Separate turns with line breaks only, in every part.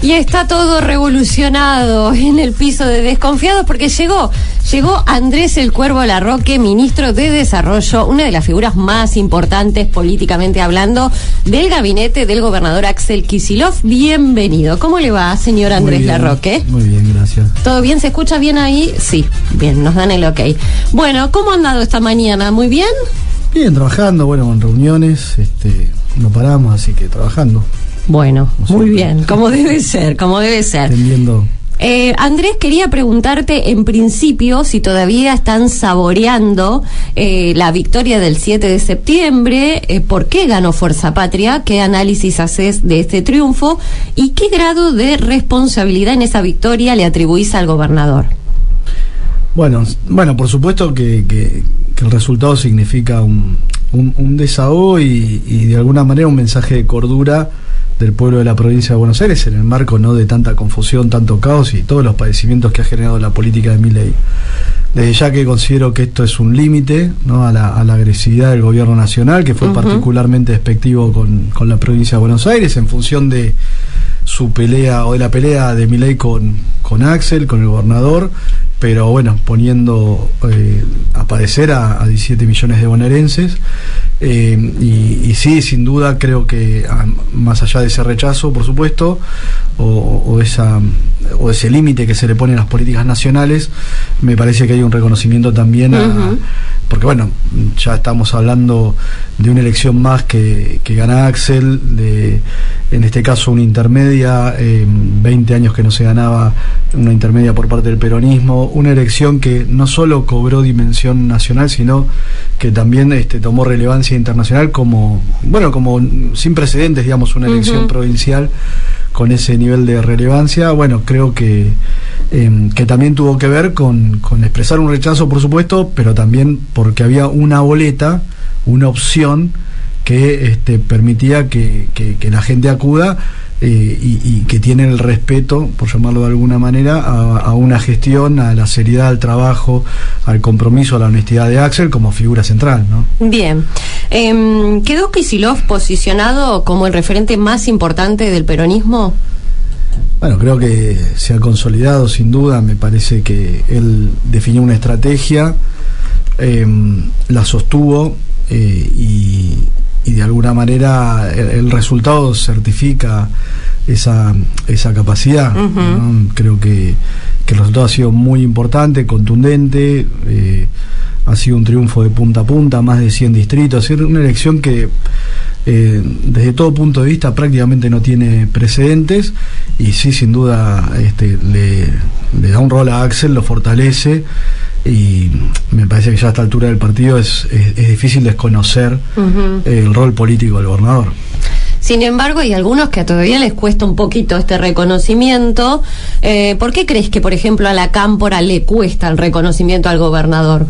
Y está todo revolucionado en el piso de desconfiados porque llegó Andrés el Cuervo Larroque, ministro de Desarrollo, una de las figuras más importantes políticamente hablando del gabinete del gobernador Axel Kicillof. Bienvenido. ¿Cómo le va, señor Andrés Larroque?
Muy bien, gracias.
¿Todo bien? ¿Se escucha bien ahí? Sí, bien, nos dan el ok. Bueno, ¿cómo han andado esta mañana? ¿Muy bien?
Bien, trabajando, bueno, con reuniones, no paramos, así que trabajando.
Bueno, muy bien, como debe ser.
Entendiendo.
Andrés, quería preguntarte en principio si todavía están saboreando la victoria del 7 de septiembre, por qué ganó Fuerza Patria, qué análisis haces de este triunfo y qué grado de responsabilidad en esa victoria le atribuís al gobernador.
Bueno, por supuesto que el resultado significa un desahogo y de alguna manera un mensaje de cordura del pueblo de la provincia de Buenos Aires en el marco no de tanta confusión, tanto caos y todos los padecimientos que ha generado la política de Milei. Desde ya que considero que esto es un límite, ¿no?, a la agresividad del gobierno nacional, que fue particularmente despectivo con la provincia de Buenos Aires en función de su pelea o de la pelea de Milei con Axel, con el gobernador, pero bueno, poniendo a padecer a 17 millones de bonaerenses. Y sí, sin duda creo que más allá de ese rechazo, por supuesto, o ese límite que se le pone a las políticas nacionales, me parece que hay un reconocimiento también porque bueno, ya estamos hablando de una elección más que gana Axel, en este caso una intermedia, 20 años que no se ganaba una intermedia por parte del peronismo, una elección que no solo cobró dimensión nacional, sino que también tomó relevancia internacional como sin precedentes, digamos, una elección provincial con ese nivel de relevancia. Bueno, creo que también tuvo que ver con expresar un rechazo, por supuesto, pero también porque había una boleta, una opción que permitía que la gente acuda y que tiene el respeto, por llamarlo de alguna manera, a una gestión, a la seriedad, al trabajo, al compromiso, a la honestidad de Axel como figura central, ¿no?
Bien. ¿Quedó Kicillof posicionado como el referente más importante del peronismo?
Bueno, creo que se ha consolidado sin duda. Me parece que él definió una estrategia, la sostuvo y de alguna manera el resultado certifica esa capacidad, ¿no? Creo que el resultado ha sido muy importante, contundente, ha sido un triunfo de punta a punta, más de 100 distritos, es decir, una elección que desde todo punto de vista prácticamente no tiene precedentes y sí, sin duda le da un rol a Axel, lo fortalece y me parece que ya a esta altura del partido es difícil desconocer el rol político del gobernador.
Sin embargo, hay algunos que todavía les cuesta un poquito este reconocimiento. ¿Por qué crees que, por ejemplo, a la Cámpora le cuesta el reconocimiento al gobernador?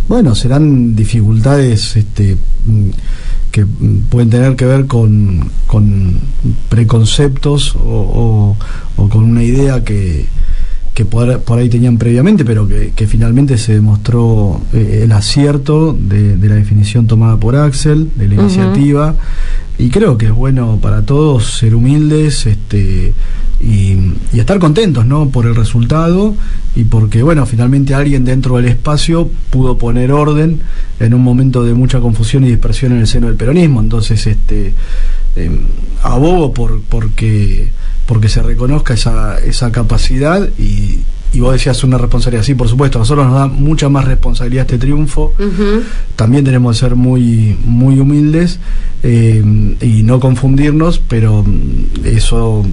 Bueno, serán dificultades que pueden tener que ver con preconceptos o con una idea que por ahí tenían previamente, pero que finalmente se demostró el acierto de la definición tomada por Axel, de la iniciativa, y creo que es bueno para todos ser humildes y estar contentos, ¿no?, por el resultado y porque, bueno, finalmente alguien dentro del espacio pudo poner orden en un momento de mucha confusión y dispersión en el seno del peronismo. Entonces, abogo porque se reconozca esa capacidad y vos decías una responsabilidad. Sí, por supuesto, a nosotros nos da mucha más responsabilidad este triunfo. También tenemos que ser muy, muy humildes y no confundirnos, pero eso,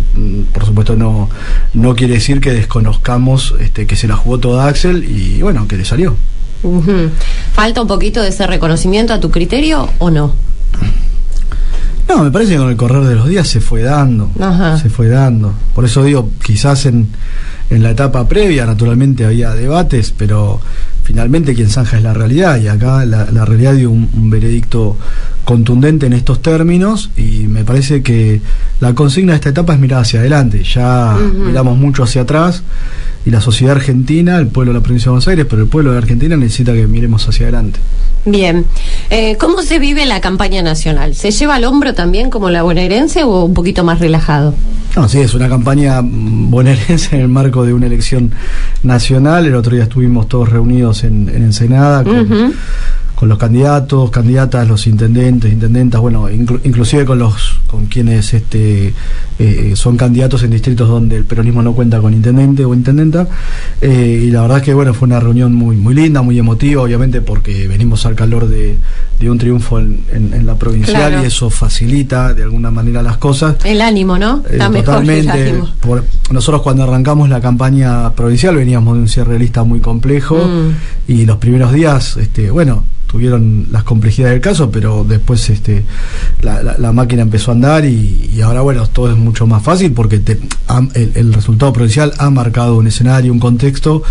por supuesto, no quiere decir que desconozcamos que se la jugó toda Axel y, bueno, que le salió.
¿Falta un poquito de ese reconocimiento a tu criterio o no?
No, me parece que con el correr de los días se fue dando. Por eso digo, quizás en la etapa previa naturalmente había debates, pero finalmente quien zanja es la realidad, y acá la realidad dio un veredicto contundente en estos términos, y me parece que la consigna de esta etapa es mirar hacia adelante. Ya miramos mucho hacia atrás, y la sociedad argentina, el pueblo de la provincia de Buenos Aires, pero el pueblo de la Argentina necesita que miremos hacia adelante.
Bien. ¿Cómo se vive la campaña nacional? ¿Se lleva al hombro también como la bonaerense o un poquito más relajado?
No, sí, es una campaña bonaerense en el marco de una elección nacional. El otro día estuvimos todos reunidos en Ensenada con los candidatos, candidatas, los intendentes, intendentas, bueno, inclusive con quienes son candidatos en distritos donde el peronismo no cuenta con intendente o intendenta, y la verdad es que bueno, fue una reunión muy linda, muy emotiva, obviamente porque venimos al calor de un triunfo en la provincial, claro, y eso facilita de alguna manera las cosas. El ánimo, ¿no? Está totalmente, mejor el ánimo. Nosotros cuando arrancamos la campaña provincial veníamos de un cierre de lista muy complejo, y los primeros días, bueno, tuvieron las complejidades del caso, pero después la máquina empezó a andar y ahora bueno, todo es mucho más fácil porque el resultado provincial ha marcado un escenario, un contexto,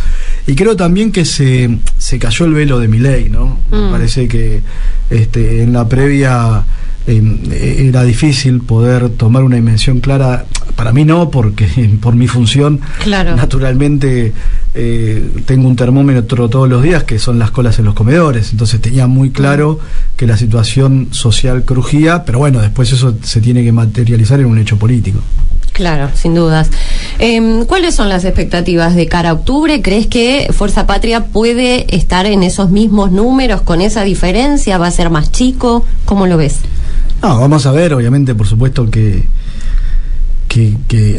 y creo también que se cayó el velo de Milei, ¿no? Me parece que en la previa era difícil poder tomar una dimensión clara. Para mí no, porque por mi función, claro, naturalmente tengo un termómetro todos los días que son las colas en los comedores, entonces tenía muy claro que la situación social crujía, pero bueno, después eso se tiene que materializar en un hecho político. Claro, sin dudas. ¿Cuáles son las expectativas de cara a octubre? ¿Crees que Fuerza Patria puede estar en esos mismos números, con esa diferencia? ¿Va a ser más chico? ¿Cómo lo ves? No, vamos a ver, obviamente, por supuesto que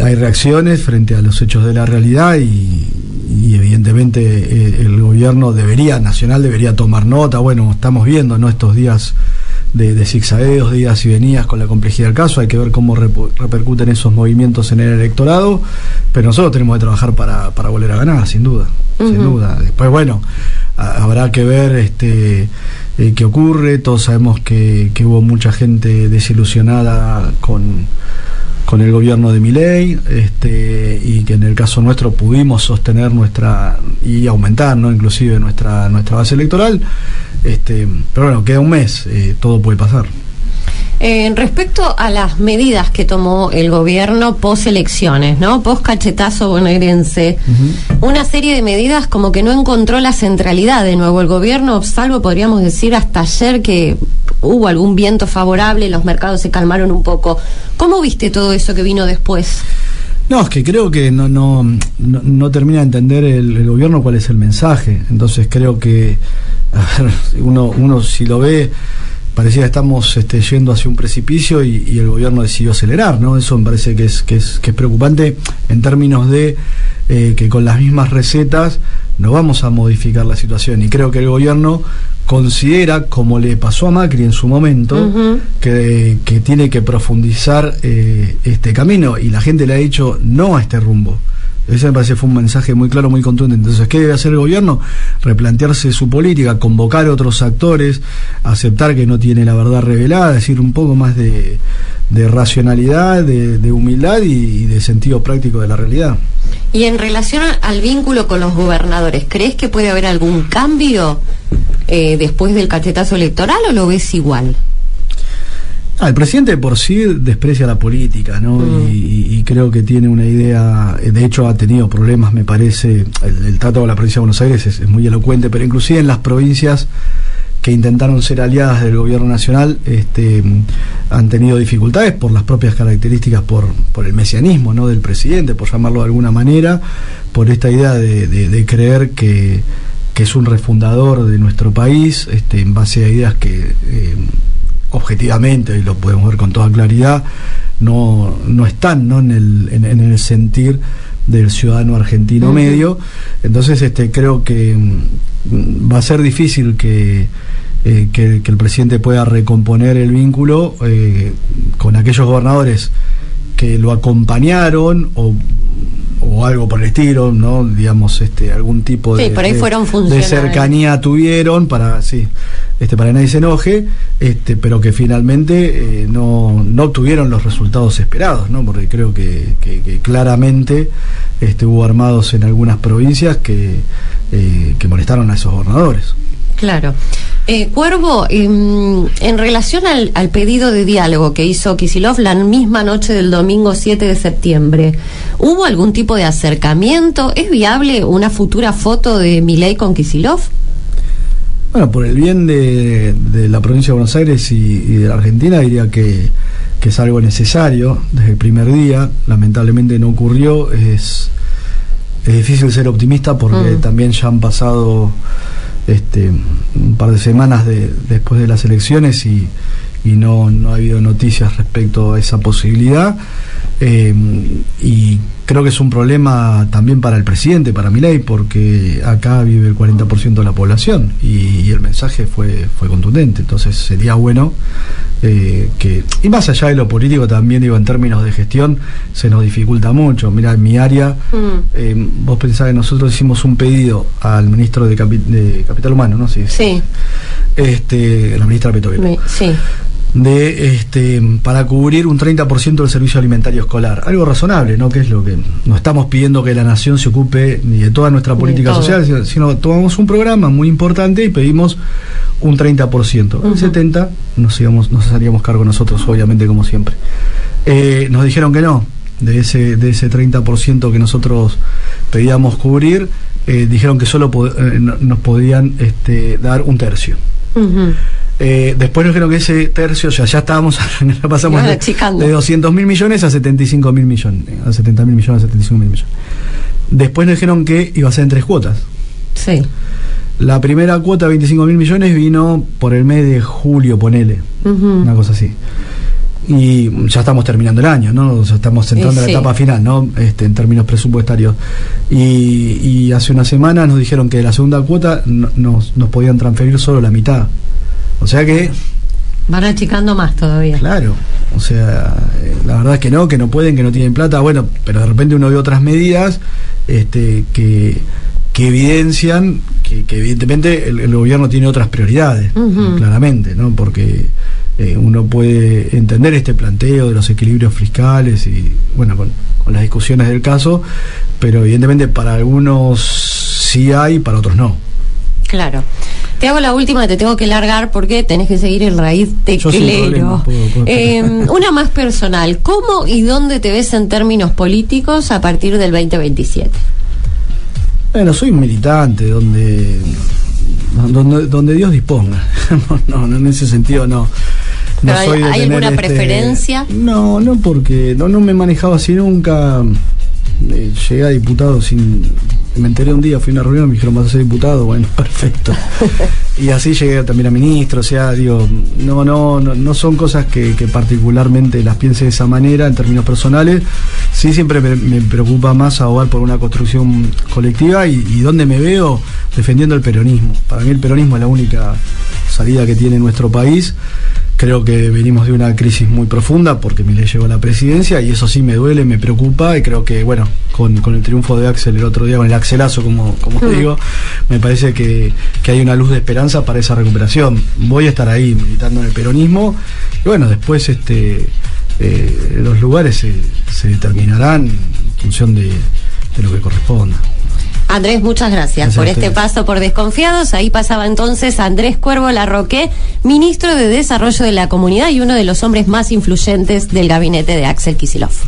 hay reacciones frente a los hechos de la realidad y evidentemente el gobierno nacional debería tomar nota. Bueno, estamos viendo, ¿no?, estos días de zigzagueos, de idas y venidas con la complejidad del caso. Hay que ver cómo repercuten esos movimientos en el electorado, pero nosotros tenemos que trabajar para volver a ganar, sin duda, sin duda. Después, bueno, habrá que ver qué ocurre. Todos sabemos que hubo mucha gente desilusionada con el gobierno de Milei, y que en el caso nuestro pudimos sostener y aumentar, ¿no?, inclusive nuestra base electoral, pero bueno, queda un mes, todo puede pasar. Respecto a las medidas que tomó el gobierno post elecciones, ¿no?, post cachetazo bonaerense, una serie de medidas como que no encontró la centralidad de nuevo el gobierno, salvo, podríamos decir, hasta ayer que hubo algún viento favorable, los mercados se calmaron un poco. ¿Cómo viste todo eso que vino después? No, es que creo que no termina de entender el gobierno cuál es el mensaje. Entonces creo que, a ver, uno si lo ve, parecía que estamos yendo hacia un precipicio y el gobierno decidió acelerar, ¿no? Eso me parece que es preocupante en términos de que con las mismas recetas no vamos a modificar la situación, y creo que el gobierno considera, como le pasó a Macri en su momento, que tiene que profundizar este camino, y la gente le ha dicho no a este rumbo. Ese me parece fue un mensaje muy claro, muy contundente. Entonces, ¿qué debe hacer el gobierno? Replantearse su política, convocar a otros actores, aceptar que no tiene la verdad revelada, decir un poco más de racionalidad, de humildad y de sentido práctico de la realidad. Y en relación al vínculo con los gobernadores, ¿crees que puede haber algún cambio después del cachetazo electoral o lo ves igual? El presidente por sí desprecia la política, ¿no? Y creo que tiene una idea, de hecho ha tenido problemas, me parece, el trato con la provincia de Buenos Aires es muy elocuente, pero inclusive en las provincias que intentaron ser aliadas del gobierno nacional han tenido dificultades por las propias características, por el mesianismo, ¿no?, del presidente, por llamarlo de alguna manera, por esta idea de creer que es un refundador de nuestro país, en base a ideas que objetivamente, y lo podemos ver con toda claridad, no están, ¿no?, en el sentir del ciudadano argentino medio. Entonces creo que va a ser difícil que el presidente pueda recomponer el vínculo con aquellos gobernadores que lo acompañaron o algo por el estilo, ¿no?, digamos, algún tipo de, por ahí fueron de cercanía tuvieron para que nadie se enoje, pero que finalmente no obtuvieron los resultados esperados, ¿no?, porque creo que claramente hubo armados en algunas provincias que molestaron a esos gobernadores. Claro. Cuervo, en relación al pedido de diálogo que hizo Kicillof la misma noche del domingo 7 de septiembre, ¿hubo algún tipo de acercamiento? ¿Es viable una futura foto de Milei con Kicillof? Bueno, por el bien de la provincia de Buenos Aires y de la Argentina, diría que es algo necesario desde el primer día. Lamentablemente no ocurrió. Es difícil ser optimista porque también ya han pasado un par de semanas después de las elecciones y no ha habido noticias respecto a esa posibilidad, y creo que es un problema también para el presidente, para Milei, porque acá vive el 40% de la población y el mensaje fue contundente. Entonces sería bueno que, y más allá de lo político también, digo, en términos de gestión se nos dificulta mucho. Mira, en mi área, vos pensás que nosotros hicimos un pedido al ministro de Capital Humano, ¿no? Sí. La ministra Petovich.
Sí.
Para cubrir un 30% del servicio alimentario escolar. Algo razonable, ¿no? Que es lo que no estamos pidiendo que la nación se ocupe ni de toda nuestra política social, sino tomamos un programa muy importante y pedimos un 30%. El 70% nos haríamos cargo nosotros, obviamente, como siempre. Nos dijeron que no, de ese 30% que nosotros pedíamos cubrir, dijeron que solo nos podían de un tercio. Después nos dijeron que ese tercio, ya estábamos, ya pasamos de 200.000 millones a 75.000 millones, a 70.000 millones, a 75.000 millones. Después nos dijeron que iba a ser en 3 cuotas.
Sí.
La primera cuota, 25.000 millones, vino por el mes de julio, ponele, una cosa así. Y ya estamos terminando el año, ¿no? O sea, estamos entrando a la etapa final, ¿no? En términos presupuestarios. Y hace una semana nos dijeron que de la segunda cuota nos podían transferir solo la mitad. O sea que
van achicando más todavía.
Claro, o sea, la verdad es que no pueden, que no tienen plata. Bueno, pero de repente uno ve otras medidas que evidencian que evidentemente el gobierno tiene otras prioridades, claramente, ¿no? Porque uno puede entender este planteo de los equilibrios fiscales y, bueno, con las discusiones del caso, pero evidentemente para algunos sí hay, para otros no.
Claro. Te hago la última, te tengo que largar porque tenés que seguir el raíz teclero. Una más personal. ¿Cómo y dónde te ves en términos políticos a partir del 2027?
Bueno, soy un militante donde Dios disponga. No, en ese sentido no.
¿Pero hay alguna preferencia?
No, porque no me manejaba así nunca. Llegué a diputado me enteré un día, fui a una reunión, me dijeron vas a ser diputado, bueno, perfecto. Y así llegué también a ministro, o sea, digo, no son cosas que particularmente las piense de esa manera en términos personales. Sí, siempre me preocupa más abogar por una construcción colectiva y donde me veo defendiendo el peronismo. Para mí el peronismo es la única salida que tiene nuestro país. Creo que venimos de una crisis muy profunda porque Milei llegó a la presidencia y eso sí me duele, me preocupa, y creo que, bueno, con el triunfo de Axel el otro día, con el Axelazo, como digo, me parece que hay una luz de esperanza para esa recuperación. Voy a estar ahí militando en el peronismo y, bueno, después los lugares se determinarán en función de lo que corresponda.
Andrés, muchas gracias por este paso por Desconfiados. Ahí pasaba entonces Andrés Cuervo Larroqué, ministro de Desarrollo de la Comunidad y uno de los hombres más influyentes del gabinete de Axel Kicillof.